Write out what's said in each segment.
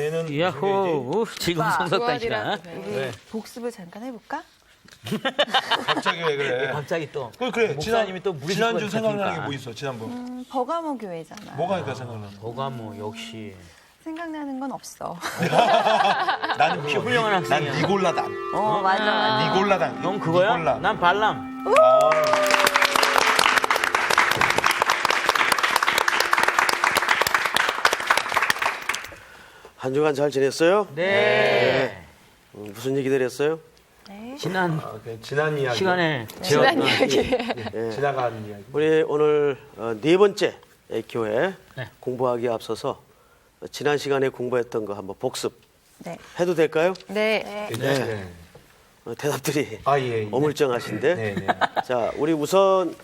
교회는 야호, 지금 성석단이라. 우리 복습을 잠깐 해볼까? 갑자기 왜 그래? 갑자기 또. 그래. 목사님이 또 무리 지난주 짓고 생각나는 게 있으니까. 뭐 있어? 지난번. 버가모 교회잖아. 뭐가 그러니까 생각나? 버가모 역시. 생각나는 건 없어. 나는 역시 훌륭한 학생이야. 난 니골라당. 맞아, 맞아. 니골라당. 넌 그거야? 니골라. 난 발람. 한 주간 잘 지냈어요? 네. 무슨 얘기 드렸어요? 지난 지난 이야기. 시간에 지난 제가 이야기. 지나간 이야기. 우리 오늘 네 번째 교회 네. 공부하기에 앞서서 지난 시간에 공부했던 거 한번 복습 네. 해도 될까요? 네. 네. 대답들이 예. 어물쩡하신데. 네. 자, 우리 우선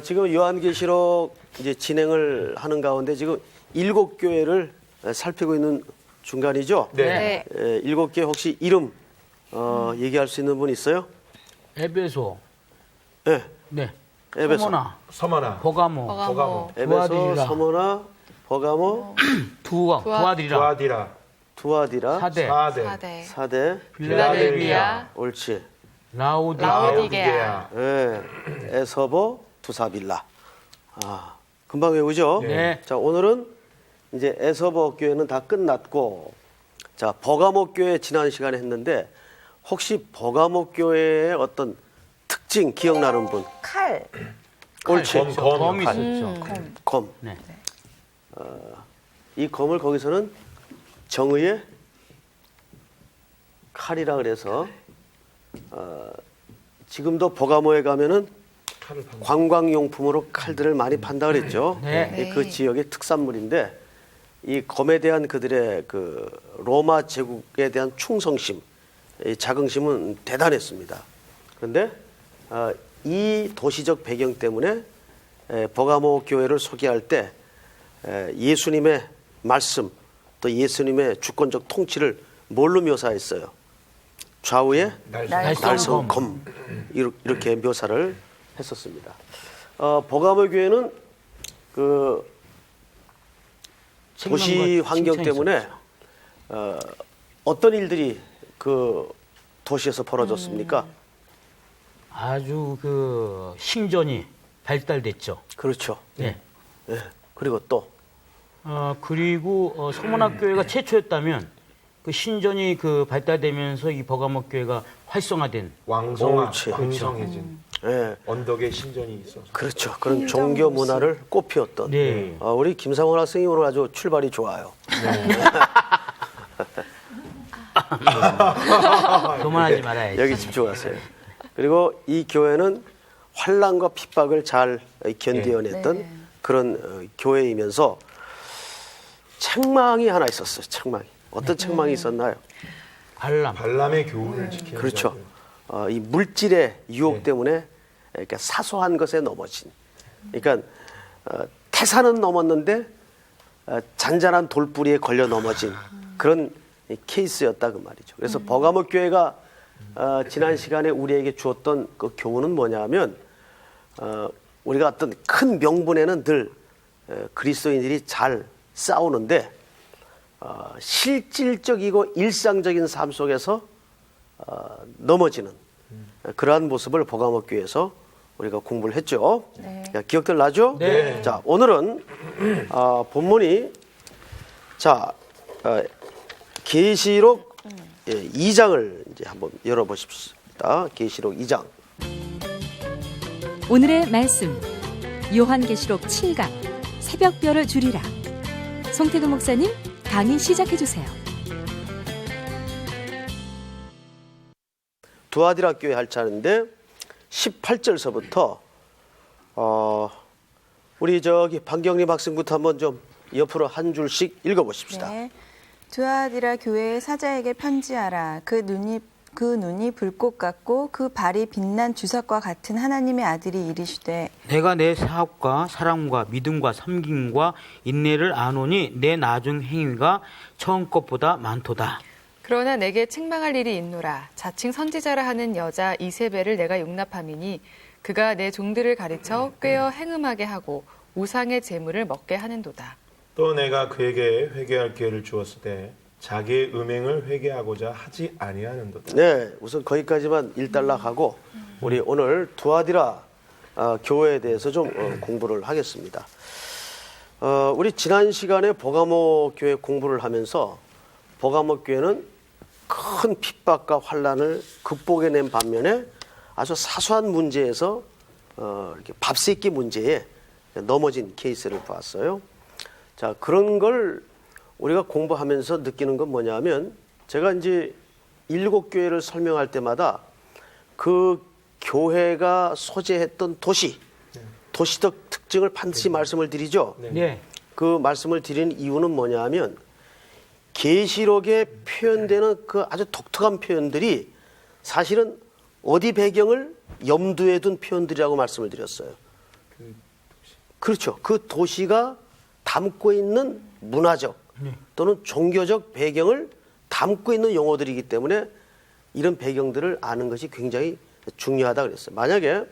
지금 요한계시록 이제 진행을 하는 가운데 지금 7교회를 살피고 있는 중간이죠? 네. 7개 혹시 이름 얘기할 수 있는 분 있어요? 에베소, 네. 네, 에베소, 서머나, 서머나. 버가모, 버가모. 에베소, 두아디라. 서머나, 버가모, 두아디라, 두아디라. 두아디라, 사대. 사대, 필라델비아, 옳지. 라오디게아. 네. 에서보, 두사빌라. 금방 외우죠? 네. 자, 오늘은 이제 에서보 교회는 다 끝났고, 자, 버가모 교회 지난 시간에 했는데, 혹시 버가모 교회의 어떤 특징 기억나는 분? 칼. 옳지. 검이 있었죠. 검. 네. 이 검을 거기서는 정의의 칼이라 그래서, 지금도 버가모에 가면은 관광용품으로 칼들을 많이 판다 그랬죠. 네. 그 지역의 특산물인데 이 검에 대한 그들의 그 로마 제국에 대한 충성심, 이 자긍심은 대단했습니다. 그런데 이 도시적 배경 때문에 버가모 교회를 소개할 때 예수님의 말씀 또 예수님의 주권적 통치를 뭘로 묘사했어요? 좌우에 날성 검 이렇게 묘사를 했었습니다. 버가모 교회는 그 도시 환경 때문에 어떤 일들이 그 도시에서 벌어졌습니까? 아주 그 신전이 발달됐죠. 그렇죠. 네. 네. 그리고 또 그리고 소문학교회가 최초였다면 그 신전이 그 발달되면서 이 버가모 교회가 활성화된. 왕성화, 옳지. 왕성해진. 예. 언덕에 신전이 있어서. 그렇죠. 그런 종교 문화를 꽃피웠던. 네. 우리 김상원 학생이 오늘 아주 출발이 좋아요. 교만하지 말아야지. 여기 집중하세요. 그리고 이 교회는 환난과 핍박을 잘 견뎌냈던 그런 교회이면서 책망이 하나 있었어요. 책망이. 어떤 책망이 있었나요? 발람의 교훈을 지키는 그렇죠. 자들. 이 물질의 유혹 때문에 그러니까 사소한 것에 넘어진. 그러니까 태산은 넘었는데 잔잔한 돌뿌리에 걸려 넘어진 그런 케이스였다 그 말이죠. 그래서 버가모 교회가 지난 시간에 우리에게 주었던 그 교훈은 뭐냐면 우리가 어떤 큰 명분에는 늘 그리스도인들이 잘 싸우는데 실질적이고 일상적인 삶 속에서 넘어지는 그러한 모습을 버가모 교회에서 우리가 공부를 했죠. 기억들 나죠? 네. 자, 오늘은 본문이 자 계시록 2장을 이제 한번 열어보십시다. 계시록 2장. 오늘의 말씀 요한계시록 7강 새벽별을 줄이라. 송태근 목사님 강의 시작해 주세요. 두아디라 교회 할 차례인데 18절서부터 우리 저기 반경림 학생부터 한번 좀 옆으로 한 줄씩 읽어보십시다. 네. 두아디라 교회의 사자에게 편지하라. 그 눈이 불꽃 같고 그 발이 빛난 주석과 같은 하나님의 아들이 이르시되 내가 내 사업과 사랑과 믿음과 섬김과 인내를 아노니 내 나중 행위가 처음 것보다 많도다. 그러나 내게 책망할 일이 있노라. 자칭 선지자라 하는 여자 이세벨을 내가 용납함이니 그가 내 종들을 가르쳐 꿰어 행음하게 하고 우상의 제물을 먹게 하는도다. 또 내가 그에게 회개할 기회를 주었을 때 자기의 음행을 회개하고자 하지 아니하는도다. 네, 우선 거기까지만 일단락하고 우리 오늘 두아디라 교회에 대해서 좀 공부를 하겠습니다. 우리 지난 시간에 버가모 교회 공부를 하면서 버가모 교회는 큰 핍박과 환란을 극복해낸 반면에 아주 사소한 문제에서 이렇게 밥세끼 문제에 넘어진 케이스를 보았어요. 자, 그런 걸 우리가 공부하면서 느끼는 건 뭐냐면, 제가 이제 7교회를 설명할 때마다 그 교회가 소재했던 도시적 특징을 반드시 말씀을 드리죠. 네. 그 말씀을 드리는 이유는 뭐냐면, 계시록에 표현되는 그 아주 독특한 표현들이 사실은 어디 배경을 염두에 둔 표현들이라고 말씀을 드렸어요. 그렇죠. 그 도시가 담고 있는 문화적 또는 종교적 배경을 담고 있는 용어들이기 때문에 이런 배경들을 아는 것이 굉장히 중요하다 그랬어요. 만약에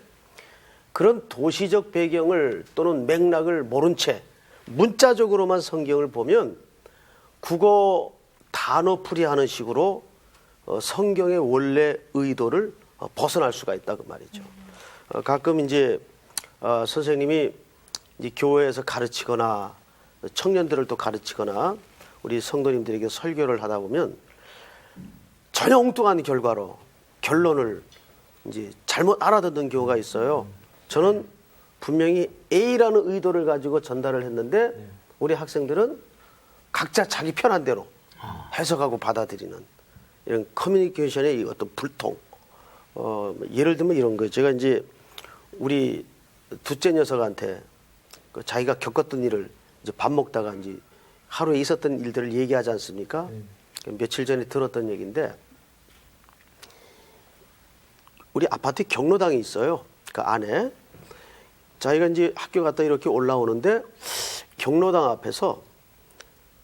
그런 도시적 배경을 또는 맥락을 모른 채 문자적으로만 성경을 보면 국어 단어풀이 하는 식으로 성경의 원래 의도를 벗어날 수가 있다 그 말이죠. 가끔 이제 선생님이 이제 교회에서 가르치거나 청년들을 또 가르치거나 우리 성도님들에게 설교를 하다 보면 전혀 엉뚱한 결론을 이제 잘못 알아듣는 경우가 있어요. 저는 분명히 A라는 의도를 가지고 전달을 했는데 우리 학생들은 각자 자기 편한 대로 해석하고 받아들이는 이런 커뮤니케이션의 어떤 불통. 예를 들면 이런 거예요. 제가 이제 우리 둘째 녀석한테 자기가 겪었던 일을 이제 밥 먹다가 이제 하루에 있었던 일들을 얘기하지 않습니까? 며칠 전에 들었던 얘기인데, 우리 아파트 경로당이 있어요. 그 안에. 자기가 이제 학교 갔다 이렇게 올라오는데 경로당 앞에서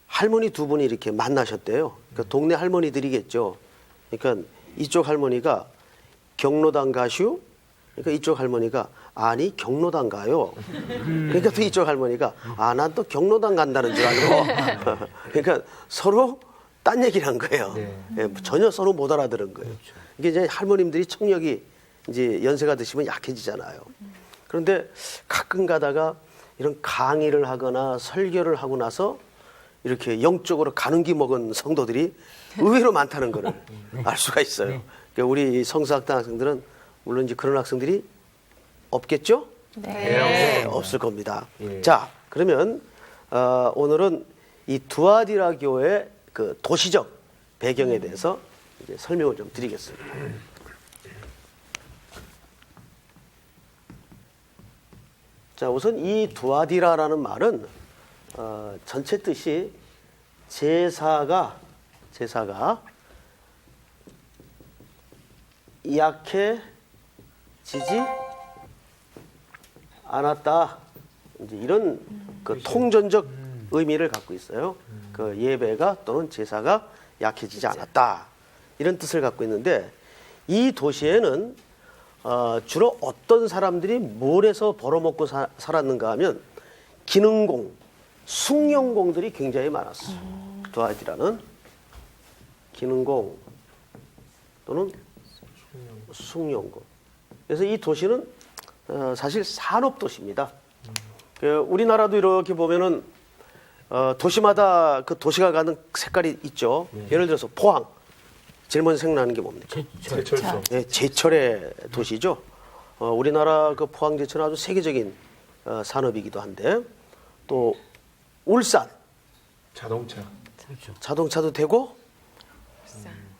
할머니 두 분이 이렇게 만나셨대요. 그러니까 동네 할머니들이겠죠. 그러니까 이쪽 할머니가 경로당 가슈? 그러니까 이쪽 할머니가 아니 경로당 가요. 그러니까 또 이쪽 할머니가 난 또 경로당 간다는 줄 알고. 그러니까 서로 딴 얘기를 한 거예요. 예, 전혀 서로 못 알아들은 거예요. 이게 이제 할머님들이 청력이 이제 연세가 드시면 약해지잖아요. 그런데 가끔 가다가 이런 강의를 하거나 설교를 하고 나서 이렇게 영적으로 가는기 먹은 성도들이 의외로 많다는 것을 알 수가 있어요. 그러니까 우리 성서학당 학생들은 물론 이제 그런 학생들이 없겠죠? 네, 없을 겁니다. 자, 그러면 오늘은 이 두아디라 교회의 그 도시적 배경에 대해서 이제 설명을 좀 드리겠습니다. 자, 우선 이 두아디라라는 말은 전체 뜻이 제사가 약해지지 않았다. 이제 이런 그 통전적 의미를 갖고 있어요. 그 예배가 또는 제사가 약해지지 않았다. 이런 뜻을 갖고 있는데, 이 도시에는 주로 어떤 사람들이 뭘 해서 벌어먹고 살았는가 하면 기능공, 숭령공들이 굉장히 많았어요. 두아디라는 기능공 또는 숭령공. 그래서 이 도시는 사실 산업도시입니다. 우리나라도 이렇게 보면은 도시마다 그 도시가 가는 색깔이 있죠. 예를 들어서 포항. 제일 먼저 생각나는 게 뭡니까? 제철소. 네, 제철의 도시죠. 우리나라 그 포항 제철은 아주 세계적인 산업이기도 한데, 또 울산 자동차도 되고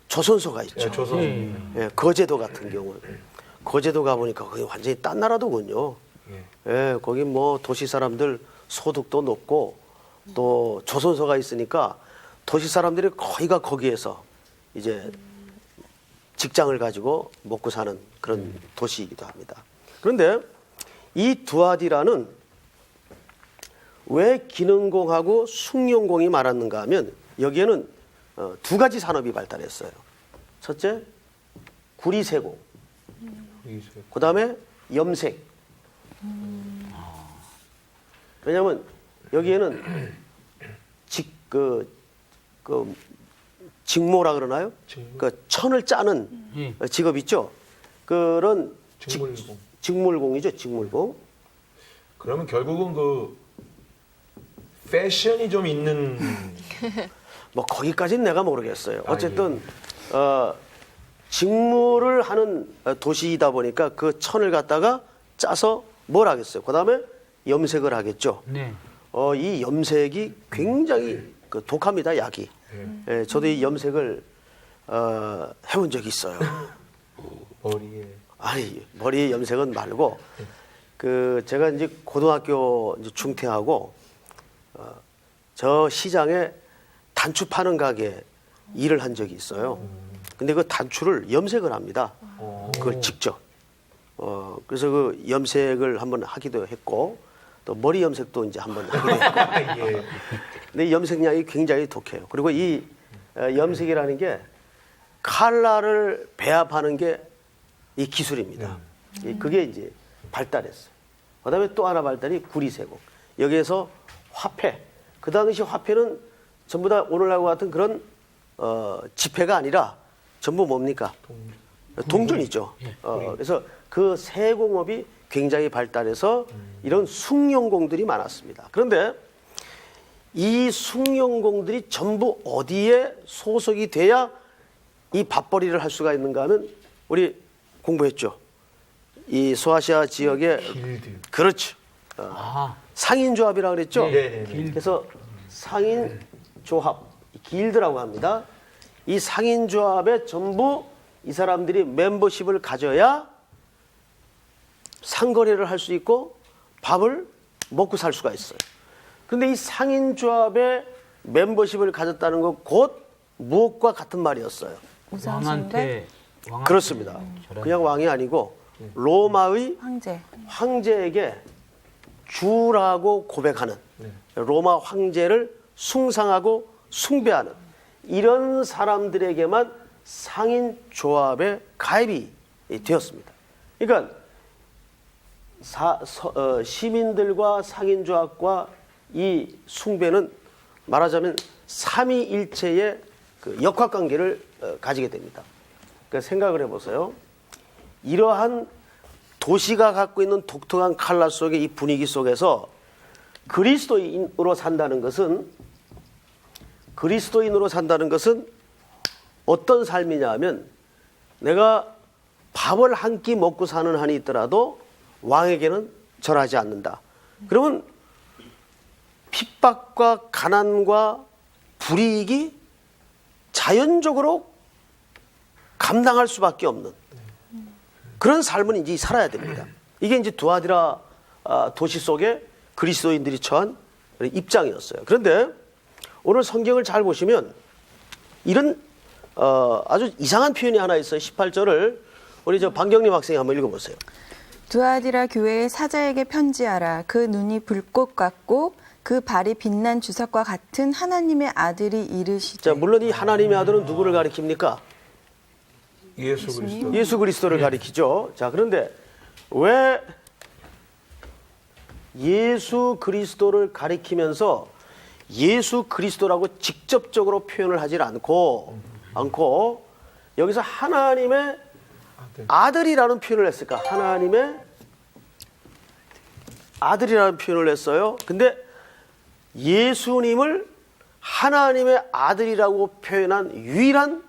조선소가 있죠. 예, 거제도 같은 경우, 거제도 가보니까 거기 완전히 딴 나라더군요. 예, 거기 뭐 도시 사람들 소득도 높고 또 조선소가 있으니까 도시 사람들이 거의가 거기에서 이제 직장을 가지고 먹고 사는 그런 도시이기도 합니다. 그런데 이 두아디라는 왜 기능공하고 숭령공이 많았는가 하면, 여기에는 두 가지 산업이 발달했어요. 첫째, 구리세공. 그 다음에 염색. 왜냐하면 여기에는 직모라 그러나요? 직모? 그 천을 짜는 직업 있죠. 그런 직물공. 직물공이죠. 직물공. 그러면 결국은 그 패션이 좀 있는 뭐 거기까지는 내가 모르겠어요. 어쨌든 직무를 하는 도시이다 보니까 그 천을 갖다가 짜서 뭘 하겠어요. 그다음에 염색을 하겠죠. 네. 이 염색이 굉장히 그 독합니다. 약이. 예, 저도 이 염색을 해본 적이 있어요. 머리에 아니 머리 염색은 말고 그 제가 이제 고등학교 이제 중퇴하고 저 시장에 단추 파는 가게 일을 한 적이 있어요. 근데 그 단추를 염색을 합니다. 그걸 직접. 그래서 그 염색을 한번 하기도 했고 또 머리 염색도 이제 한번 하기도 했고. 예. 근데 이 염색약이 굉장히 독해요. 그리고 이 염색이라는 게 칼라를 배합하는 게 이 기술입니다. 그게 이제 발달했어요. 그다음에 또 하나 발달이 구리세공. 여기에서 화폐. 그 당시 화폐는 전부 다 오늘날과 같은 그런 지폐가 아니라 전부 뭡니까? 동전이죠. 그래서 그 세공업이 굉장히 발달해서 이런 숭룡공들이 많았습니다. 그런데 이 숭룡공들이 전부 어디에 소속이 돼야 이 밥벌이를 할 수가 있는가 하면 우리 공부했죠. 이 소아시아 지역의 길드. 그렇죠. 상인조합이라고 그랬죠. 네. 그래서 상인조합, 길드라고 합니다. 이 상인조합에 전부 이 사람들이 멤버십을 가져야 상거래를 할 수 있고 밥을 먹고 살 수가 있어요. 그런데 이 상인조합에 멤버십을 가졌다는 건 곧 무엇과 같은 말이었어요. 왕한테 그렇습니다. 그냥 왕이 아니고 로마의 황제. 황제에게 주라고 고백하는 로마 황제를 숭상하고 숭배하는 이런 사람들에게만 상인조합에 가입이 되었습니다. 그러니까 시민들과 상인조합과 이 숭배는 말하자면 삼위일체의 그 역학관계를 가지게 됩니다. 그러니까 생각을 해보세요. 이러한 도시가 갖고 있는 독특한 칼라 속의 이 분위기 속에서 그리스도인으로 산다는 것은 어떤 삶이냐 하면 내가 밥을 한 끼 먹고 사는 한이 있더라도 왕에게는 절하지 않는다. 그러면 핍박과 가난과 불이익이 자연적으로 감당할 수밖에 없는 그런 삶은 이제 살아야 됩니다. 이게 이제 두아디라 도시 속에 그리스도인들이 처한 입장이었어요. 그런데 오늘 성경을 잘 보시면 이런 아주 이상한 표현이 하나 있어요. 18절을 우리 저 방경림 학생이 한번 읽어보세요. 두아디라 교회의 사자에게 편지하라. 그 눈이 불꽃 같고 그 발이 빛난 주석과 같은 하나님의 아들이 이르시되. 자, 물론 이 하나님의 아들은 누구를 가리킵니까? 예수 그리스도. 예수 그리스도를 가리키죠. 자, 그런데 왜 예수 그리스도를 가리키면서 예수 그리스도라고 직접적으로 표현을 하질 않고 여기서 하나님의 아들이라는 표현을 했을까? 하나님의 아들이라는 표현을 했어요. 근데 예수님을 하나님의 아들이라고 표현한 유일한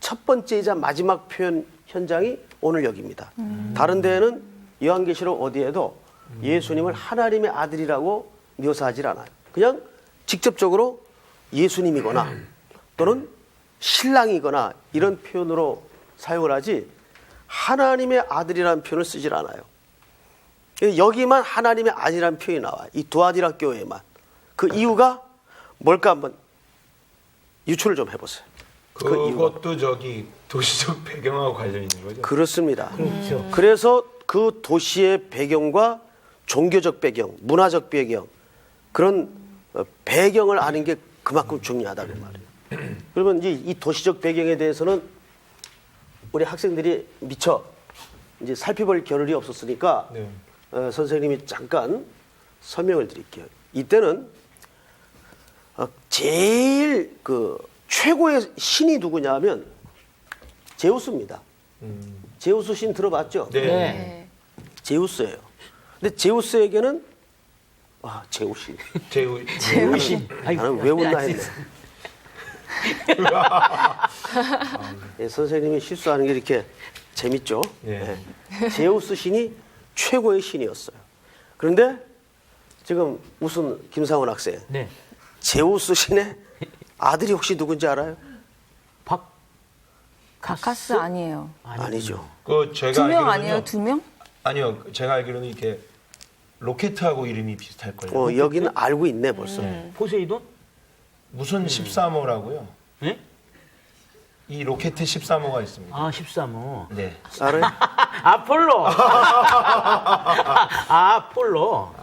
첫 번째이자 마지막 표현 현장이 오늘 여기입니다. 다른 데에는 요한계시록 어디에도 예수님을 하나님의 아들이라고 묘사하지 않아요. 그냥 직접적으로 예수님이거나 또는 신랑이거나 이런 표현으로 사용을 하지 하나님의 아들이라는 표현을 쓰질 않아요. 여기만 하나님의 아들이라는 표현이 나와요. 이 두아디라 교회에만. 그 이유가 뭘까 한번 유추를 좀 해보세요. 그것도 저기 도시적 배경하고 관련 있는 거죠? 그렇습니다. 그렇죠. 그래서 그 도시의 배경과 종교적 배경, 문화적 배경 그런 배경을 아는 게 그만큼 중요하다고 말이에요. 그러면 이 도시적 배경에 대해서는 우리 학생들이 미처 이제 살펴볼 겨를이 없었으니까 네. 선생님이 잠깐 설명을 드릴게요. 이때는 제일 그 최고의 신이 누구냐면 제우스입니다. 제우스 신 들어봤죠? 네. 네. 제우스예요. 근데 제우스에게는 제우신. 제우신. 나는 왜 웃나 했네. 예, 선생님이 실수하는 게 이렇게 재밌죠? 예. 예. 제우스 신이 최고의 신이었어요. 그런데 지금 무슨 김상원 학생, 네. 제우스 신의 아들이 혹시 누군지 알아요? 바카스 아니에요. 아니죠. 그 제가 두 명 알기로는요. 아니에요? 두 명? 아니요. 제가 알기로는 이렇게 로켓하고 이름이 비슷할 거예요. 여기는 알고 있네 벌써. 포세이돈? 무슨 13호라고요? 네? 이 로켓 13호가 있습니다. 아, 13호. 네. 알아요? 아폴로. 아폴로.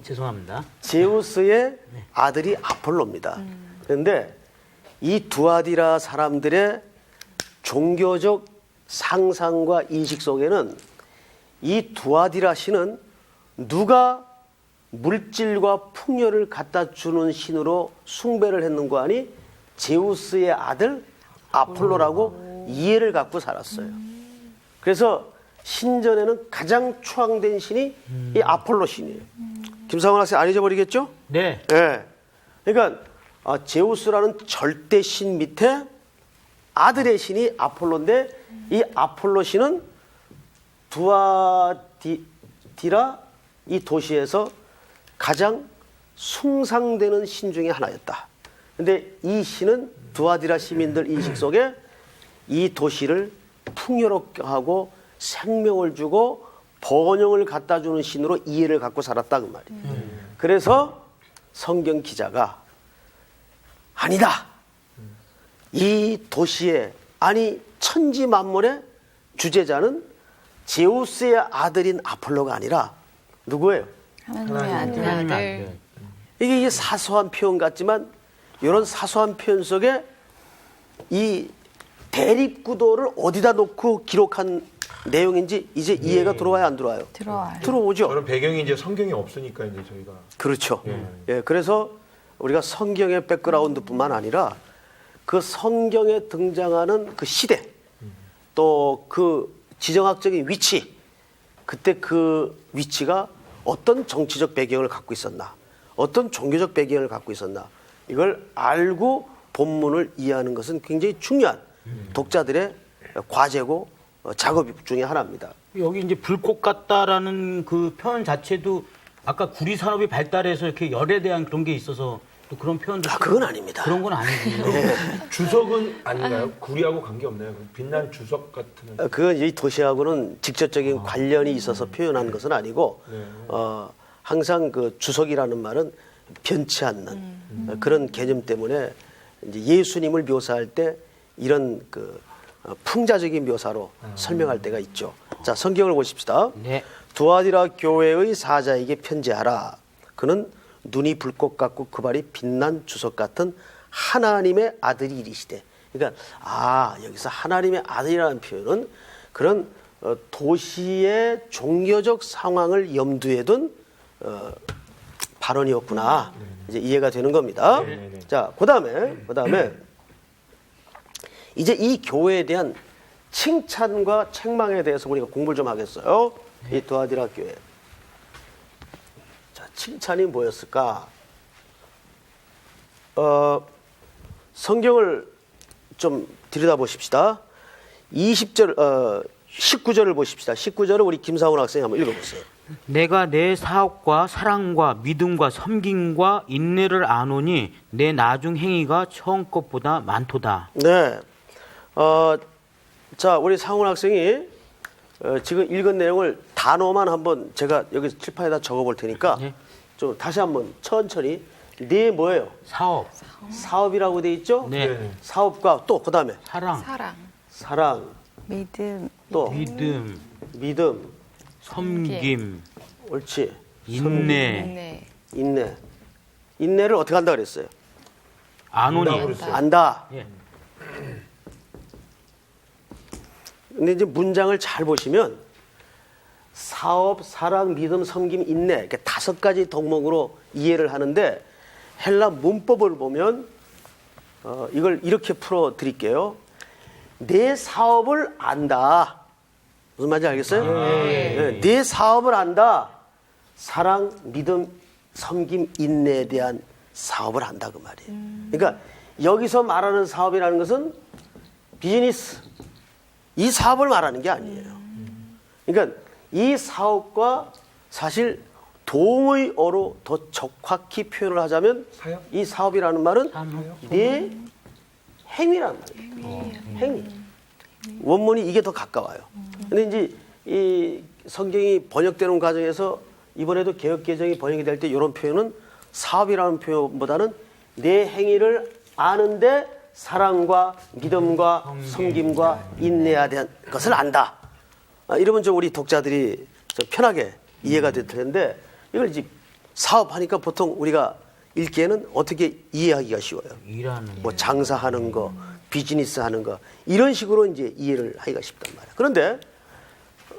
죄송합니다. 제우스의 아들이 아폴로입니다. 그런데 이 두아디라 사람들의 종교적 상상과 인식 속에는 이 두아디라 신은 누가 물질과 풍요를 갖다 주는 신으로 숭배를 했는가 하니 제우스의 아들 아폴로라고 이해를 갖고 살았어요. 그래서 신전에는 가장 추앙된 신이 이 아폴로 신이에요. 김상원 학생 안 잊어버리겠죠? 네. 예. 그러니까 제우스라는 절대 신 밑에 아들의 신이 아폴로인데 이 아폴로 신은 두아디라 이 도시에서 가장 숭상되는 신 중에 하나였다. 근데 이 신은 두아디라 시민들 인식 속에 이 도시를 풍요롭게 하고 생명을 주고 번영을 갖다 주는 신으로 이해를 갖고 살았다 그 말이에요. 그래서 성경 기자가 아니다. 이 도시의 아니 천지 만물의 주제자는 제우스의 아들인 아폴로가 아니라 누구예요? 하나님의 아들. 하나님의 아들. 아들. 이게 사소한 표현 같지만 이런 사소한 표현 속에 이 대립구도를 어디다 놓고 기록한 내용인지 이제 이해가 들어와야 안 들어와요? 들어와요. 들어오죠. 저런 배경이 이제 성경이 없으니까 이제 저희가 그렇죠. 예, 그래서 우리가 성경의 백그라운드뿐만 아니라 그 성경에 등장하는 그 시대 또 그 지정학적인 위치 그때 그 위치가 어떤 정치적 배경을 갖고 있었나 어떤 종교적 배경을 갖고 있었나 이걸 알고 본문을 이해하는 것은 굉장히 중요한 독자들의 과제고 작업 중에 하나입니다. 여기 이제 불꽃 같다라는 그 표현 자체도 아까 구리 산업이 발달해서 이렇게 열에 대한 그런 게 있어서 또 그런 표현도 그건 아닙니다. 그런 건 아니군요. 주석은 아닌가요? 구리하고 관계 없나요? 빛난 주석 같은. 그건 이 도시하고는 직접적인 관련이 있어서 표현한 것은 아니고 항상 그 주석이라는 말은 변치 않는 그런 개념 때문에 이제 예수님을 묘사할 때 이런 그 풍자적인 묘사로 설명할 때가 있죠. 자, 성경을 보십시다. 네. 두아디라 교회의 사자에게 편지하라. 그는 눈이 불꽃 같고 그 발이 빛난 주석 같은 하나님의 아들이 이리시되. 그러니까 여기서 하나님의 아들이라는 표현은 그런 도시의 종교적 상황을 염두에 둔 발언이었구나. 이제 이해가 되는 겁니다. 자, 그다음에 이제 이 교회에 대한 칭찬과 책망에 대해서 우리가 공부를 좀 하겠어요. 이 두아디라 교회. 자, 칭찬이 뭐였을까? 성경을 좀 들여다보십시다. 19절을 보십시다. 19절을 우리 김상훈 학생이 한번 읽어보세요. 내가 내 사업과 사랑과 믿음과 섬김과 인내를 아노니 내 나중 행위가 처음 것보다 많도다. 네. 자, 우리 상훈 학생이 지금 읽은 내용을 단어만 한번 제가 여기 칠판에다 적어볼 테니까 네. 좀 다시 한번 천천히. 네 뭐예요? 사업, 사업이라고 돼 있죠? 네. 사업과 또 그다음에 사랑, 사랑, 믿음, 또 믿음, 믿음, 섬김, 옳지. 인내, 네. 인내. 인내를 어떻게 한다 그랬어요? 아노니. 안다고 그랬어요. 안다. 예. 근데 이제 문장을 잘 보시면 사업, 사랑, 믿음, 섬김, 인내 이렇게 5가지 덕목으로 이해를 하는데 헬라 문법을 보면 이걸 이렇게 풀어 드릴게요. 내 사업을 안다. 무슨 말인지 알겠어요? 네, 내 사업을 안다. 사랑, 믿음, 섬김, 인내에 대한 사업을 안다 그 말이에요. 그러니까 여기서 말하는 사업이라는 것은 비즈니스, 이 사업을 말하는 게 아니에요. 그러니까 이 사업과 사실 동의어로 더 적확히 표현을 하자면 사역? 이 사업이라는 말은 네 행위란 말이에요. 행위. 원문이 이게 더 가까워요. 근데 이제 이 성경이 번역되는 과정에서 이번에도 개역개정이 번역이 될 때 이런 표현은 사업이라는 표현보다는 내 행위를 아는데 사랑과 믿음과 섬김과 인내에 대한 것을 안다. 이러면 좀 우리 독자들이 좀 편하게 이해가 될 텐데 이걸 이제 사업하니까 보통 우리가 읽기에는 어떻게 이해하기가 쉬워요. 일하는 뭐 장사하는 거, 비즈니스 하는 거 이런 식으로 이제 이해를 하기가 쉽단 말이에요. 그런데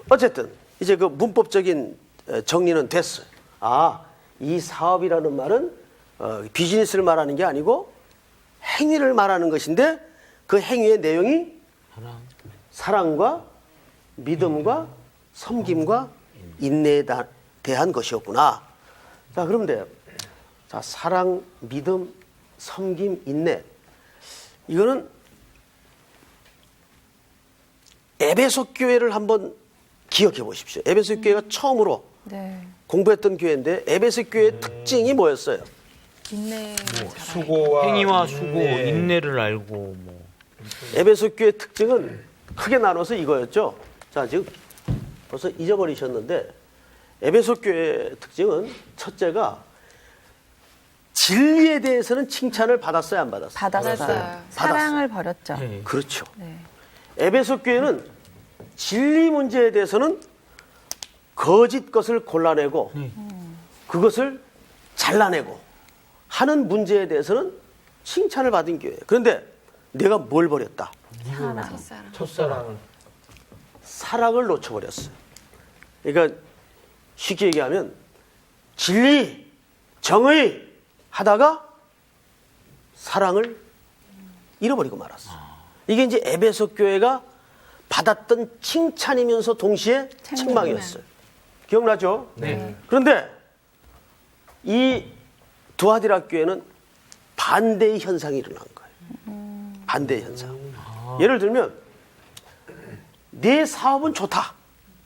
어쨌든 이제 그 문법적인 정리는 됐어요. 아, 이 사업이라는 말은 비즈니스를 말하는 게 아니고 행위를 말하는 것인데 그 행위의 내용이 사랑과 믿음과 섬김과 인내에 대한 것이었구나. 자, 그런데 자, 사랑, 믿음, 섬김, 인내. 이거는 에베소 교회를 한번 기억해 보십시오. 에베소 교회가 처음으로 네. 공부했던 교회인데 에베소 교회의 특징이 뭐였어요? 인내를 잘하는 수고와 행위와 수고, 인내. 인내를 알고 뭐 에베소 교회의 특징은 크게 나눠서 이거였죠. 자, 지금 벌써 잊어버리셨는데 에베소 교회의 특징은 첫째가 진리에 대해서는 칭찬을 받았어요, 안 받았어요? 받았어요. 사랑을 버렸죠. 네. 그렇죠. 네. 에베소 교회는 진리 문제에 대해서는 거짓 것을 골라내고 그것을 잘라내고 하는 문제에 대해서는 칭찬을 받은 교회예요. 그런데 내가 뭘 버렸다? 첫사랑. 첫사랑을 사랑을 놓쳐버렸어요. 그러니까 쉽게 얘기하면 진리, 정의 하다가 사랑을 잃어버리고 말았어요. 이게 이제 에베소 교회가 받았던 칭찬이면서 동시에 책망이었어요. 기억나죠? 네. 그런데 이 두아디라 교회는 반대의 현상이 일어난 거예요. 반대의 현상. 예를 들면 내 사업은 좋다.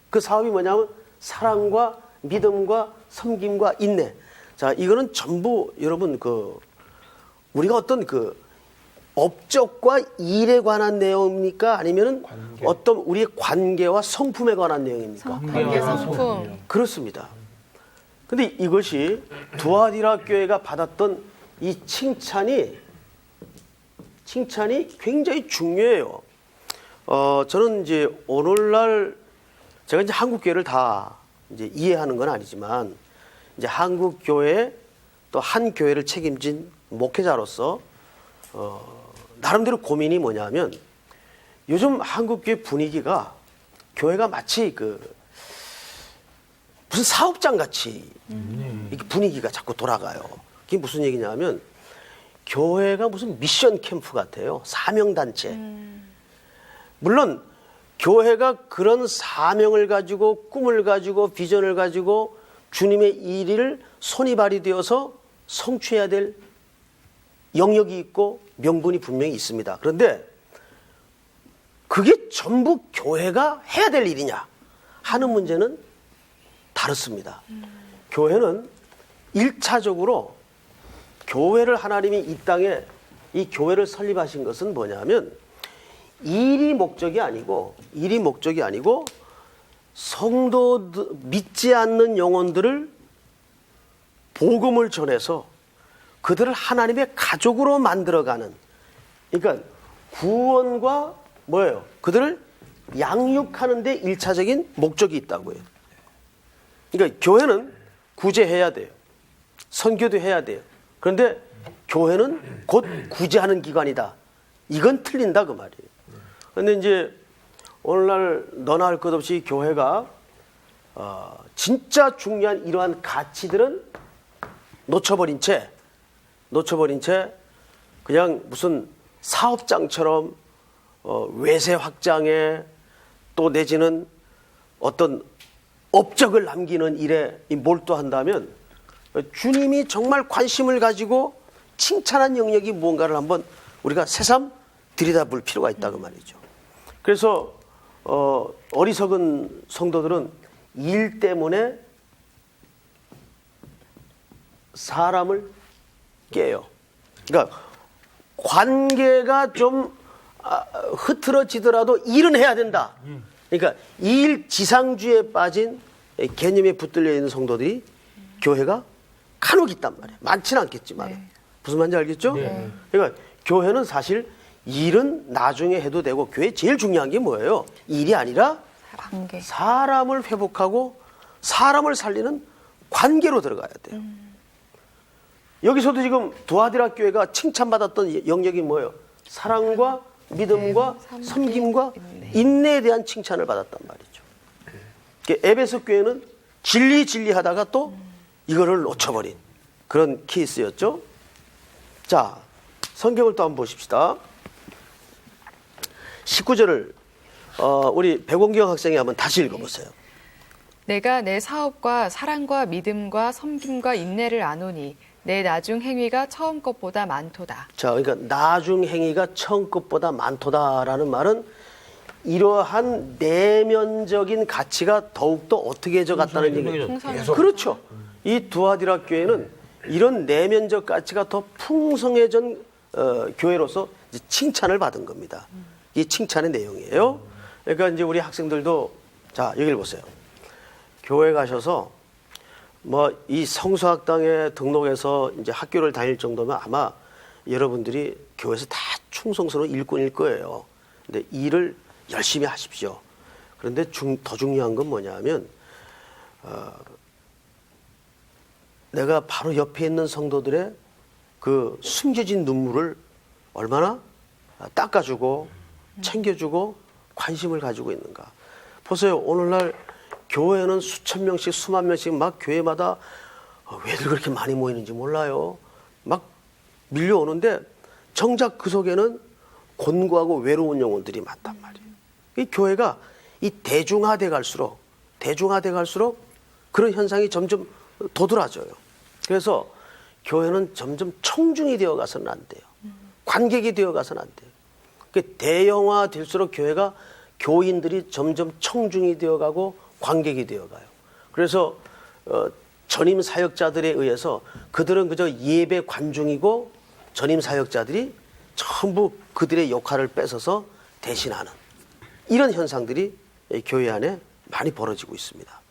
그 사업이 뭐냐면 사랑과 믿음과 섬김과 인내. 자, 이거는 전부 여러분 우리가 어떤 업적과 일에 관한 내용입니까? 아니면은 관계. 어떤 우리의 관계와 성품에 관한 내용입니까? 관계 성품. 그렇습니다. 근데 이것이 두아디라 교회가 받았던 이 칭찬이 굉장히 중요해요. 저는 이제 오늘날 제가 이제 한국 교회를 다 이제 이해하는 건 아니지만 이제 한국 교회 또 한 교회를 책임진 목회자로서 나름대로 고민이 뭐냐면 요즘 한국 교회 분위기가 교회가 마치 무슨 사업장 같이 이렇게 분위기가 자꾸 돌아가요. 그게 무슨 얘기냐면 교회가 무슨 미션 캠프 같아요. 사명단체. 물론 교회가 그런 사명을 가지고 꿈을 가지고 비전을 가지고 주님의 일을 손이 발이 되어서 성취해야 될 영역이 있고 명분이 분명히 있습니다. 그런데 그게 전부 교회가 해야 될 일이냐 하는 문제는 다릅니다. 교회는 1차적으로 교회를 하나님이 이 땅에 이 교회를 설립하신 것은 뭐냐면 일이 목적이 아니고 성도들 믿지 않는 영혼들을 복음을 전해서 그들을 하나님의 가족으로 만들어가는, 그러니까 구원과 뭐예요? 그들을 양육하는 데 1차적인 목적이 있다고요. 그러니까 교회는 구제해야 돼요. 선교도 해야 돼요. 그런데 교회는 곧 구제하는 기관이다. 이건 틀린다 그 말이에요. 그런데 이제 오늘날 너나 할 것 없이 교회가 진짜 중요한 이러한 가치들은 놓쳐버린 채 그냥 무슨 사업장처럼 외세 확장에 또 내지는 어떤 업적을 남기는 일에 몰두한다면 주님이 정말 관심을 가지고 칭찬한 영역이 무언가를 한번 우리가 새삼 들여다볼 필요가 있다고 말이죠. 그래서 어리석은 성도들은 일 때문에 사람을 깨요. 그러니까 관계가 좀 흐트러지더라도 일은 해야 된다. 그러니까 일 지상주의에 빠진 개념에 붙들려 있는 성도들이 교회가 간혹 있단 말이에요. 많지는 않겠지만. 네. 무슨 말인지 알겠죠? 네. 그러니까 교회는 사실 일은 나중에 해도 되고 교회 제일 중요한 게 뭐예요? 일이 아니라 관계. 사람을 회복하고 사람을 살리는 관계로 들어가야 돼요. 여기서도 지금 두아디라 교회가 칭찬받았던 영역이 뭐예요? 사랑과 믿음과 네, 섬김과 인내에 대한 칭찬을 받았단 말이죠. 에베소 교회는 진리하다가 또 이거를 놓쳐버린 그런 케이스였죠. 자, 성경을 또 한번 보십시다. 19절을 우리 백원경 학생이 한번 다시 읽어보세요. 내가 내 사업과 사랑과 믿음과 섬김과 인내를 아노니 내 나중 행위가 처음 것보다 많도다. 자, 그러니까 나중 행위가 처음 것보다 많도다라는 말은 이러한 내면적인 가치가 더욱더 어떻게 해져 갔다는 얘기예요. 그렇죠. 이 두아디라 교회는 이런 내면적 가치가 더 풍성해진 교회로서 이제 칭찬을 받은 겁니다. 이 칭찬의 내용이에요. 그러니까 이제 우리 학생들도 자, 여기를 보세요. 교회 가셔서 뭐 이 성서학당에 등록해서 이제 학교를 다닐 정도면 아마 여러분들이 교회에서 다 충성스러운 일꾼일 거예요. 근데 일을 열심히 하십시오. 그런데 더 중요한 건 뭐냐면 내가 바로 옆에 있는 성도들의 그 숨겨진 눈물을 얼마나 닦아주고 챙겨주고 관심을 가지고 있는가. 보세요. 오늘날 교회는 수천 명씩 수만 명씩 막 교회마다 왜들 그렇게 많이 모이는지 몰라요. 막 밀려오는데 정작 그 속에는 곤고하고 외로운 영혼들이 많단 말이에요. 이 교회가 이 대중화돼 갈수록 그런 현상이 점점 도드라져요. 그래서 교회는 점점 청중이 되어 가서는 안 돼요. 관객이 되어 가서는 안 돼요. 그 대형화될수록 교회가 교인들이 점점 청중이 되어 가고 관객이 되어 가요. 그래서 전임 사역자들에 의해서 그들은 그저 예배 관중이고 전임 사역자들이 전부 그들의 역할을 뺏어서 대신하는 이런 현상들이 교회 안에 많이 벌어지고 있습니다.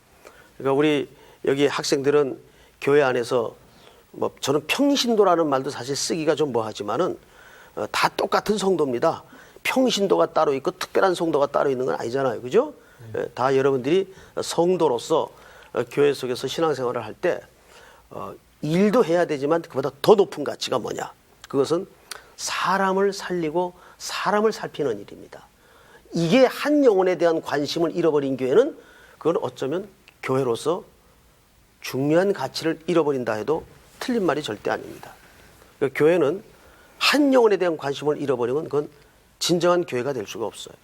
그러니까 우리 여기 학생들은 교회 안에서 뭐 저는 평신도라는 말도 사실 쓰기가 좀 뭐하지만은 다 똑같은 성도입니다. 평신도가 따로 있고 특별한 성도가 따로 있는 건 아니잖아요. 그죠? 다 여러분들이 성도로서 교회 속에서 신앙생활을 할 때 일도 해야 되지만 그보다 더 높은 가치가 뭐냐? 그것은 사람을 살리고 사람을 살피는 일입니다. 이게 한 영혼에 대한 관심을 잃어버린 교회는 그건 어쩌면 교회로서 중요한 가치를 잃어버린다 해도 틀린 말이 절대 아닙니다. 그러니까 교회는 한 영혼에 대한 관심을 잃어버리면 그건 진정한 교회가 될 수가 없어요.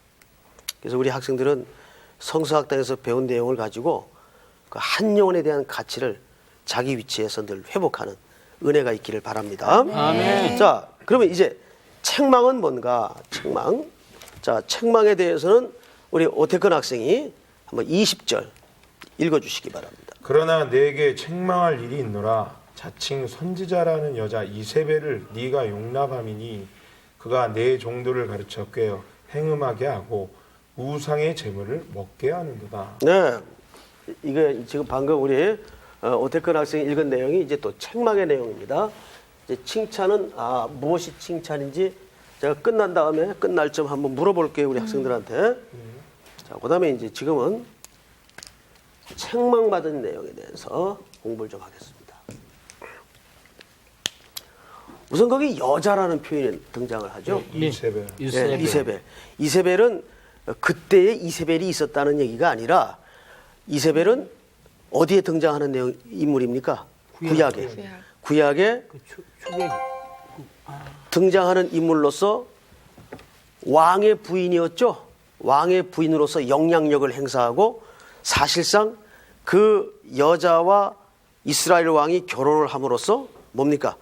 그래서 우리 학생들은 성서학당에서 배운 내용을 가지고 그 한 영혼에 대한 가치를 자기 위치에서 늘 회복하는 은혜가 있기를 바랍니다. 아멘. 자, 그러면 이제 책망은 뭔가? 책망. 자, 책망에 대해서는 우리 오태근 학생이 한번 20절 읽어주시기 바랍니다. 그러나 내게 책망할 일이 있노라. 자칭 선지자라는 여자 이세벨을 네가 용납함이니 그가 내 종들을 가르쳐 꿰어 행음하게 하고 우상의 제물을 먹게 하는도다. 네, 이게 지금 방금 우리 오태근 학생이 읽은 내용이 이제 또 책망의 내용입니다. 이제 칭찬은 무엇이 칭찬인지 제가 끝난 다음에 끝날 점 한번 물어볼게요 우리 학생들한테. 자, 그다음에 이제 지금은 책망받은 내용에 대해서 공부를 좀 하겠습니다. 우선 거기 여자라는 표현이 등장을 하죠. 이세벨. 네, 이세벨. 이세벨은 그때에 이세벨이 있었다는 얘기가 아니라 이세벨은 어디에 등장하는 인물입니까? 구약에. 구약. 구약에 추객. 등장하는 인물로서 왕의 부인이었죠. 왕의 부인으로서 영향력을 행사하고 사실상 그 여자와 이스라엘 왕이 결혼을 함으로써 뭡니까?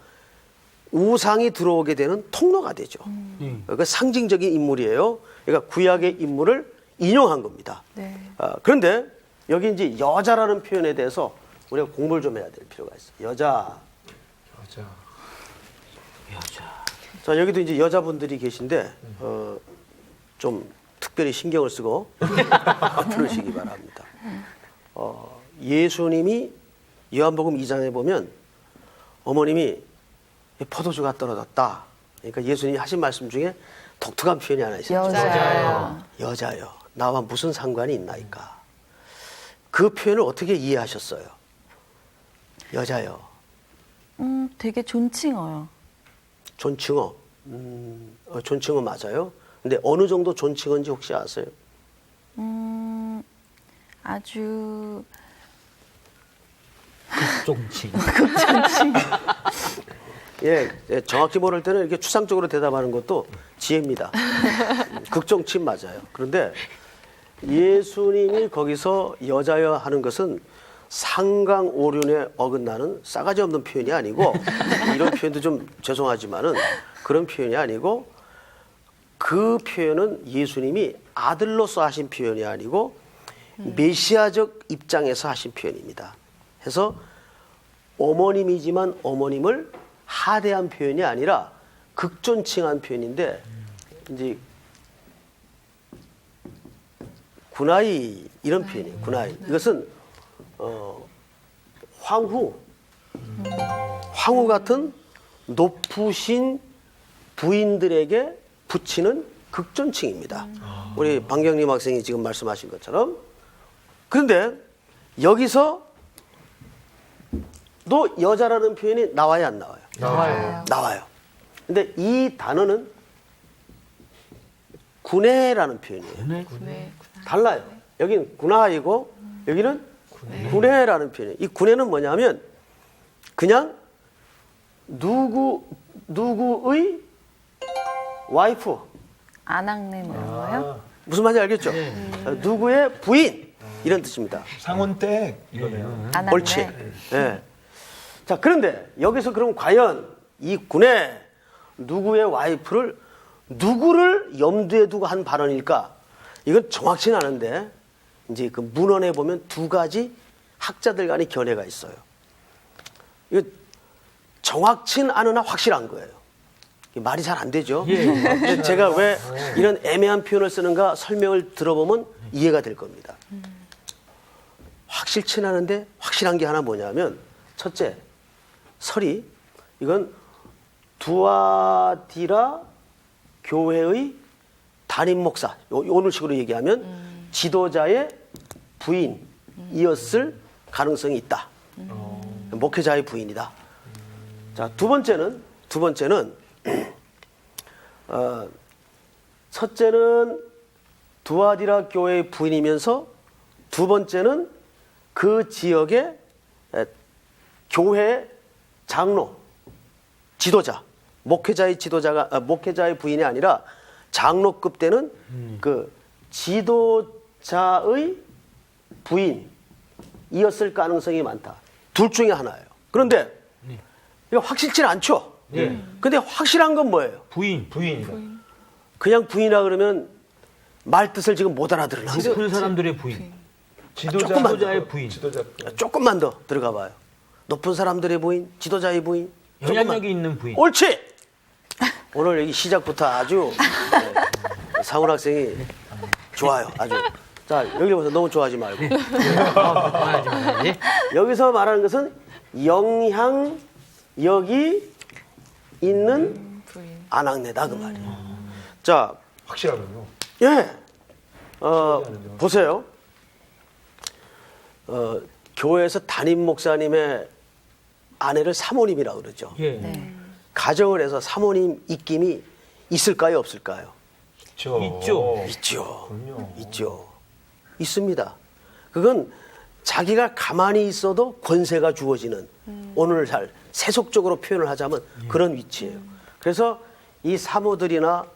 우상이 들어오게 되는 통로가 되죠. 그러니까 상징적인 인물이에요. 그러니까 구약의 인물을 인용한 겁니다. 네. 그런데 여기 이제 여자라는 표현에 대해서 우리가 공부를 좀 해야 될 필요가 있어요. 여자. 자, 여기도 이제 여자분들이 계신데 좀 특별히 신경을 쓰고 들으시기 바랍니다. 예수님이 요한복음 2장에 보면 어머님이 포도주가 떨어졌다. 그러니까 예수님이 하신 말씀 중에 독특한 표현이 하나 있었죠. 여자요. 나와 무슨 상관이 있나이까. 그 표현을 어떻게 이해하셨어요? 여자요. 되게 존칭어요. 존칭어. 존칭어 맞아요. 근데 어느 정도 존칭어인지 혹시 아세요? 아주 극종칭. 예, 정확히 모를 때는 이렇게 추상적으로 대답하는 것도 지혜입니다. 극정칭 맞아요. 그런데 예수님이 거기서 여자여 하는 것은 상강오륜에 어긋나는 싸가지 없는 표현이 아니고 이런 표현도 좀 죄송하지만은 그런 표현이 아니고 그 표현은 예수님이 아들로서 하신 표현이 아니고 메시아적 입장에서 하신 표현입니다. 해서 어머님이지만 어머님을 하대한 표현이 아니라 극존칭한 표현인데 이제 군아이 이런 표현이에요. 군아이. 이것은 황후 같은 높으신 부인들에게 붙이는 극존칭입니다. 우리 방경림 학생이 지금 말씀하신 것처럼. 그런데 여기서 또 여자라는 표현이 나와요, 안 나와요? 나와요. 근데 이 단어는 구내라는 표현이에요. 달라요. 여기는 구나이고 여기는 구내라는 표현이에요. 이 구내는 뭐냐면 그냥 누구의 와이프. 아낙네 뭐 이런 거요? 무슨 말인지 알겠죠? 누구의 부인 이런 뜻입니다. 상혼댁 이거네요. 아낙네. 옳지. 예. 자, 그런데 여기서 그럼 과연 이 군에 누구의 와이프를 누구를 염두에 두고 한 발언일까? 이건 정확치는 않은데 이제 그 문헌에 보면 두 가지 학자들 간의 견해가 있어요. 이거 정확치는 않으나 확실한 거예요. 말이 잘 안 되죠. 근데 제가 왜 이런 애매한 표현을 쓰는가 설명을 들어보면 이해가 될 겁니다. 확실치는 않은데 확실한 게 하나 뭐냐면 첫째, 설이 이건 두아디라 교회의 담임 목사, 오늘식으로 얘기하면 지도자의 부인이었을 가능성이 있다. 목회자의 부인이다. 자, 두 번째는 첫째는 두아디라 교회의 부인이면서 두 번째는 그 지역의 교회 장로, 지도자, 목회자의 부인이 아니라 장로급 되는 그 지도자의 부인이었을 가능성이 많다. 둘 중에 하나예요. 그런데 이거 확실치는 않죠. 근데 확실한 건 뭐예요? 부인이다. 그냥 부인이라 그러면 말 뜻을 지금 못 알아들으나? 높은 사람들의 부인. 지도자의 부인. 조금만 더 들어가 봐요. 높은 사람들의 부인, 지도자의 부인. 영향력이 있는 부인. 옳지! 오늘 여기 시작부터 아주 상훈 학생이 좋아요. 아주. 자, 여기 보세요. 너무 좋아하지 말고. 여기서 말하는 것은 영향력이 있는 아낙네다 그 말이에요. 자, 확실하군요. 예. 보세요. 교회에서 담임 목사님의 아내를 사모님이라고 그러죠. 가정을 해서 사모님 입김이 있을까요, 없을까요? 있죠. 있죠. 있습니다. 그건 자기가 가만히 있어도 권세가 주어지는 오늘날 세속적으로 표현을 하자면 그런 위치예요. 그래서 이 사모들이나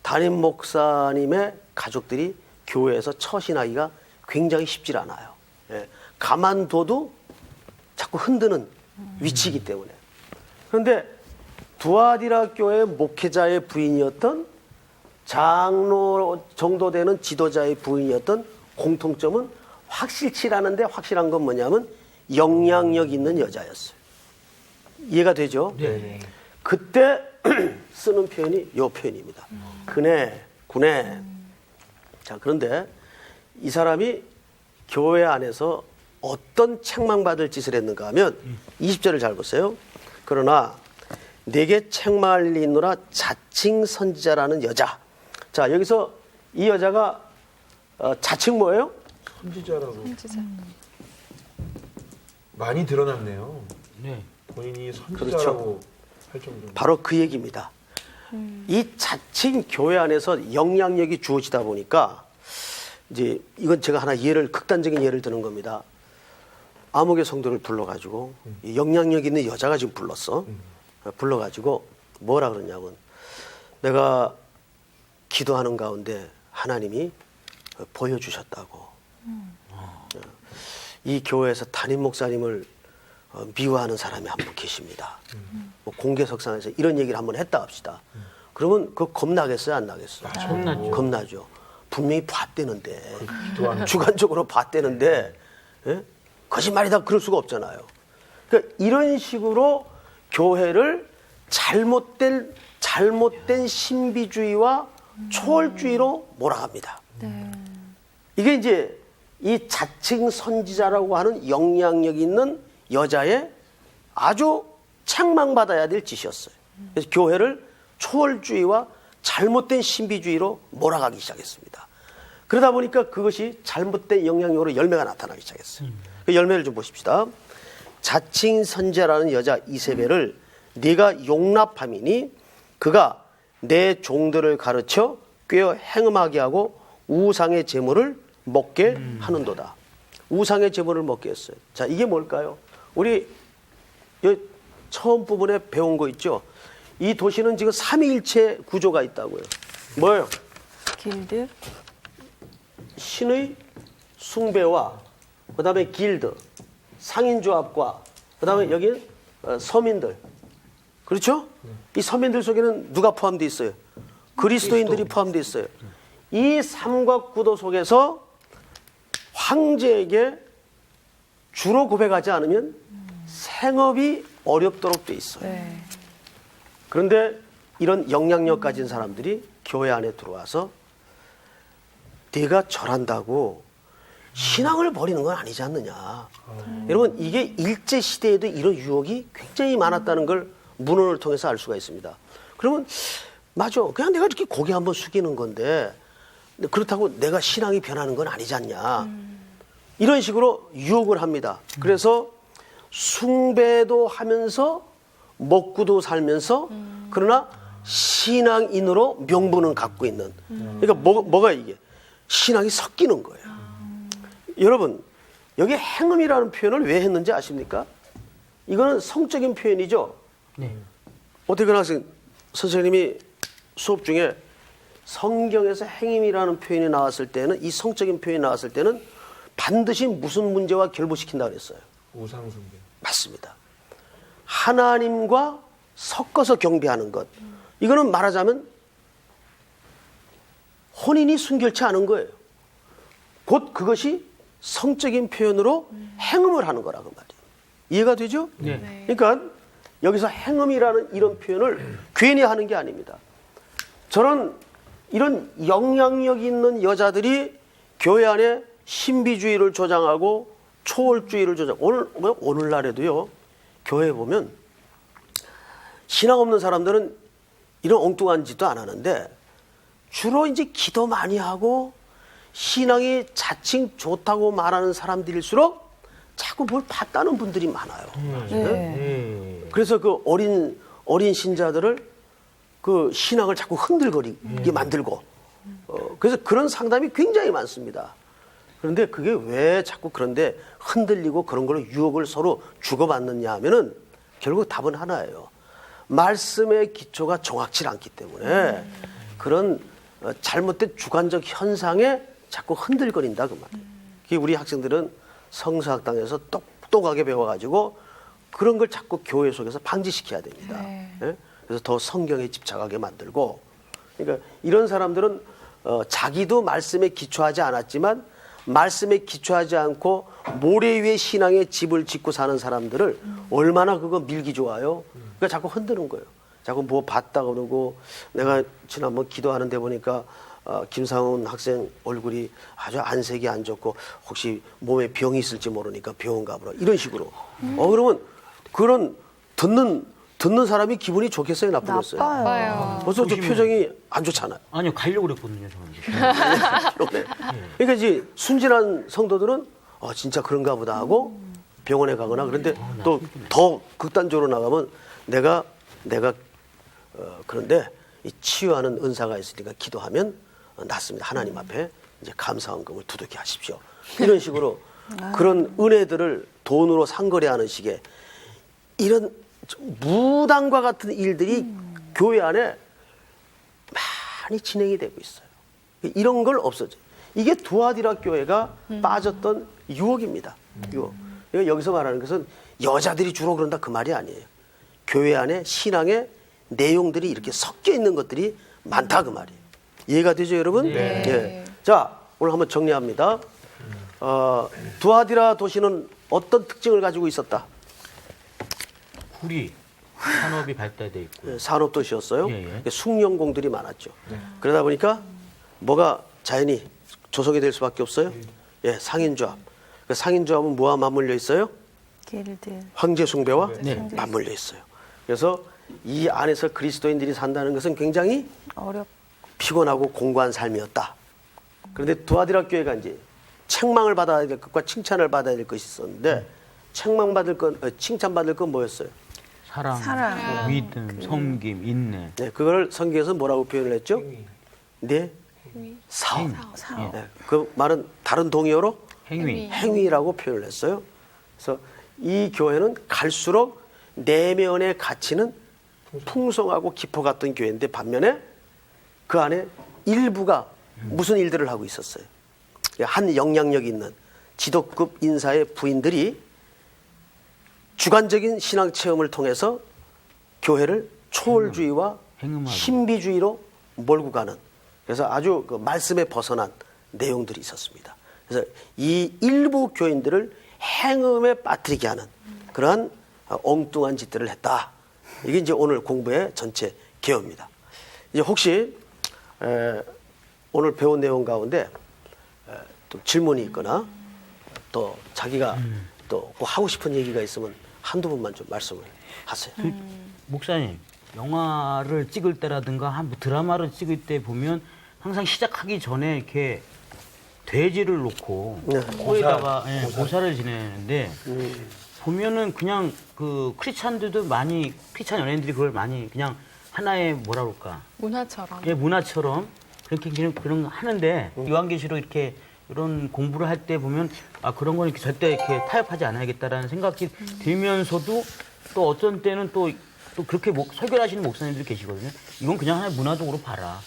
담임 목사님의 가족들이 교회에서 처신하기가 굉장히 쉽지 않아요. 예, 가만둬도 자꾸 흔드는 위치이기 때문에. 그런데 두아디라 교회 목회자의 부인이었던 장로 정도 되는 지도자의 부인이었던 공통점은 확실치 않은데 확실한 건 뭐냐면 영향력 있는 여자였어요. 이해가 되죠? 네. 그때 쓰는 표현이 이 표현입니다. 군해. 자, 그런데 이 사람이 교회 안에서 어떤 책망받을 짓을 했는가 하면 20절을 잘 보세요. 그러나 내게 책망할 일이 있노라 자칭 선지자라는 여자. 자, 여기서 이 여자가 자칭 뭐예요? 선지자라고 선지자. 많이 드러났네요. 네. 본인이 선지자라고 그렇죠. 할 정도로. 바로 그 얘기입니다. 이 자칭 교회 안에서 영향력이 주어지다 보니까 이제 이건 제가 하나 극단적인 예를 드는 겁니다. 암흑의 성도를 불러가지고 이 영향력 있는 여자가 지금 불렀어. 불러가지고 뭐라 그러냐면 내가 기도하는 가운데 하나님이 보여주셨다고. 이 교회에서 담임 목사님을 미워하는 사람이 한 분 계십니다. 뭐 공개석상에서 이런 얘기를 한번 했다 합시다. 그러면 그거 겁나겠어요? 안 나겠어요? 겁나죠. 겁나죠. 분명히 봤대는데 기도하는 주관적으로 봤대는데 예? 거짓말이다 그럴 수가 없잖아요. 그러니까 이런 식으로 교회를 잘못된 신비주의와 초월주의로 몰아갑니다. 이게 이제 이 자칭 선지자라고 하는 영향력 있는 여자의 아주 책망받아야 될 짓이었어요. 그래서 교회를 초월주의와 잘못된 신비주의로 몰아가기 시작했습니다. 그러다 보니까 그것이 잘못된 영향력으로 열매가 나타나기 시작했어요. 그 열매를 좀 보십시다. 자칭 선지자라는 여자 이세벨을 네가 용납함이니 그가 내 종들을 가르쳐 꾀어 행음하게 하고 우상의 제물을 먹게 하는도다. 우상의 제물을 먹게 했어요. 자, 이게 뭘까요? 우리 처음 부분에 배운 거 있죠? 이 도시는 지금 삼위일체 구조가 있다고요. 뭐예요? 길드. 신의 숭배와 그다음에 길드, 상인조합과 그다음에 여기는 서민들. 그렇죠? 이 서민들 속에는 누가 포함되어 있어요? 그리스도인들이 포함되어 있어요. 이 삼각구도 속에서 황제에게 주로 고백하지 않으면 생업이 어렵도록 돼 있어요. 네. 그런데 이런 영향력 가진 사람들이 교회 안에 들어와서 네가 절한다고 신앙을 버리는 건 아니지 않느냐. 여러분, 이게 일제시대에도 이런 유혹이 굉장히 많았다는 걸 문헌을 통해서 알 수가 있습니다. 그러면 맞아, 그냥 내가 이렇게 고개 한번 숙이는 건데 그렇다고 내가 신앙이 변하는 건 아니지 않냐. 이런 식으로 유혹을 합니다. 그래서 숭배도 하면서 먹고도 살면서 그러나 신앙인으로 명분은 갖고 있는. 그러니까 뭐가 이게? 신앙이 섞이는 거예요. 여러분, 여기 행음이라는 표현을 왜 했는지 아십니까? 이거는 성적인 표현이죠. 네. 어떻게 선생님이 수업 중에 성경에서 행임이라는 표현이 나왔을 때는 이 성적인 표현이 나왔을 때는 반드시 무슨 문제와 결부시킨다고 그랬어요. 우상숭배. 맞습니다. 하나님과 섞어서 경배하는 것. 이거는 말하자면 혼인이 순결치 않은 거예요. 곧 그것이 성적인 표현으로 행음을 하는 거라고 말이에요. 이해가 되죠? 네. 그러니까 여기서 행음이라는 이런 표현을 괜히 하는 게 아닙니다. 저는 이런 영향력 있는 여자들이 교회 안에 신비주의를 조장하고 초월주의를 조장. 오늘날에도요, 교회에 보면 신앙 없는 사람들은 이런 엉뚱한 짓도 안 하는데 주로 이제 기도 많이 하고 신앙이 자칭 좋다고 말하는 사람들일수록 자꾸 뭘 봤다는 분들이 많아요. 그래서 그 어린 신자들을 그 신앙을 자꾸 흔들거리게 만들고 그래서 그런 상담이 굉장히 많습니다. 그런데 그게 왜 자꾸 그런데 흔들리고 그런 걸로 유혹을 서로 주고받느냐 하면은 결국 답은 하나예요. 말씀의 기초가 정확치 않기 때문에 그런 잘못된 주관적 현상에 자꾸 흔들거린다 그 말이에요. 그게 우리 학생들은 성서학당에서 똑똑하게 배워가지고 그런 걸 자꾸 교회 속에서 방지시켜야 됩니다. 네. 예? 그래서 더 성경에 집착하게 만들고, 그러니까 이런 사람들은 자기도 말씀에 기초하지 않았지만 말씀에 기초하지 않고 모래 위에 신앙의 집을 짓고 사는 사람들을 얼마나 그거 밀기 좋아요. 그러니까 자꾸 흔드는 거예요. 자꾸 뭐 봤다 그러고, 내가 지난번 기도하는데 보니까 김상훈 학생 얼굴이 아주 안색이 안 좋고 혹시 몸에 병이 있을지 모르니까 병원 가보라 이런 식으로. 그러면 그런 듣는 사람이 기분이 좋겠어요, 나쁘겠어요? 나빠요. 벌써 저 표정이 안 좋잖아요. 아니요, 가려고 그랬거든요, 저는. 네. 그러니까 이제 순진한 성도들은 진짜 그런가 보다 하고 병원에 가거나, 그런데 또 더 극단적으로 나가면 내가 그런데 이 치유하는 은사가 있으니까 기도하면 낫습니다. 하나님 앞에 이제 감사헌금을 두둑히 하십시오. 이런 식으로 그런 은혜들을 돈으로 상거래하는 식의 이런 무당과 같은 일들이 교회 안에 많이 진행이 되고 있어요. 이런 걸 없어져. 이게 두아디라 교회가 빠졌던 유혹입니다. 유혹. 여기서 말하는 것은 여자들이 주로 그런다 그 말이 아니에요. 교회 안에 신앙의 내용들이 이렇게 섞여 있는 것들이 많다 그 말이에요. 이해가 되죠, 여러분? 네. 예. 자, 오늘 한번 정리합니다. 두아디라 도시는 어떤 특징을 가지고 있었다? 구리 산업이 발달돼 있고. 산업 도시였어요. 예, 예. 숭령공들이 많았죠. 그러다 보니까 뭐가 자연히 조성이 될 수밖에 없어요. 예, 상인조합. 그 상인조합은 뭐와 맞물려 있어요? 길드. 황제 숭배와 네. 맞물려 있어요. 그래서 이 안에서 그리스도인들이 산다는 것은 굉장히 피곤하고 공고한 삶이었다. 그런데 두아디라 교회가 이제 책망을 받아야 될 것과 칭찬을 받아야 될 것이 있었는데, 칭찬받을 건 뭐였어요? 사랑. 믿음, 섬김, 인내. 네, 그걸 성경에서 뭐라고 표현을 했죠? 네, 사업. 네, 그 말은 다른 동의어로 행위. 행위라고 표현을 했어요. 그래서 이 교회는 갈수록 내면의 가치는 풍성하고 깊어 갔던 교회인데, 반면에 그 안에 일부가 무슨 일들을 하고 있었어요. 한 영향력 있는 지도급 인사의 부인들이 주관적인 신앙 체험을 통해서 교회를 초월주의와 행음하고. 신비주의로 몰고 가는, 그래서 아주 그 말씀에 벗어난 내용들이 있었습니다. 그래서 이 일부 교인들을 행음에 빠뜨리게 하는 그러한 엉뚱한 짓들을 했다. 이게 이제 오늘 공부의 전체 개요입니다. 이제 혹시 오늘 배운 내용 가운데 또 질문이 있거나 또 자기가 또 꼭 하고 싶은 얘기가 있으면 한두 분만 좀 말씀을 하세요. 목사님, 영화를 찍을 때라든가 한 드라마를 찍을 때 보면 항상 시작하기 전에 이렇게 돼지를 놓고 네. 코에다가 고사를 지내는데 보면은 그냥 그 크리스찬들도 많이, 크리스찬 연예인들이 그걸 많이 그냥 하나의 뭐라 그럴까, 문화처럼. 예, 문화처럼 그렇게 그런 거 하는데, 요한계시록 이렇게 이런 공부를 할 때 보면 그런 건 이렇게 절대 이렇게 타협하지 않아야겠다라는 생각이 들면서도 또 어떤 때는 또 그렇게 설교하시는 목사님들이 계시거든요. 이건 그냥 하나의 문화적으로 봐라.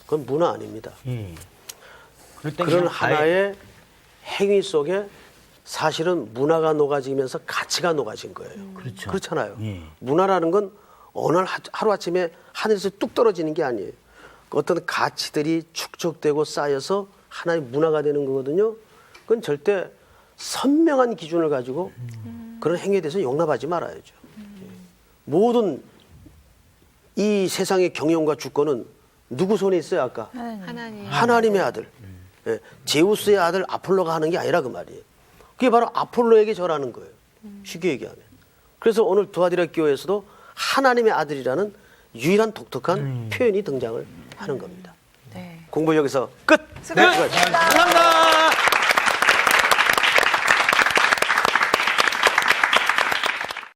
그건 문화 아닙니다. 예. 그럴 땐 그런 그냥 아예 하나의 행위 속에 사실은 문화가 녹아지면서 가치가 녹아진 거예요. 그렇죠. 그렇잖아요. 예. 문화라는 건 어느 날 하루아침에 하늘에서 뚝 떨어지는 게 아니에요. 어떤 가치들이 축적되고 쌓여서 하나의 문화가 되는 거거든요. 그건 절대 선명한 기준을 가지고 그런 행위에 대해서 용납하지 말아야죠. 모든 이 세상의 경영과 주권은 누구 손에 있어요, 아까? 하나님. 하나님의 아들. 예, 제우스의 아들 아폴로가 하는 게 아니라 그 말이에요. 그게 바로 아폴로에게 절하는 거예요. 쉽게 얘기하면. 그래서 오늘 두아디라 교회에서도 하나님의 아들이라는 유일한 독특한 표현이 등장을 하는 겁니다. 네. 공부 여기서 끝! 수고하셨습니다. 감사합니다.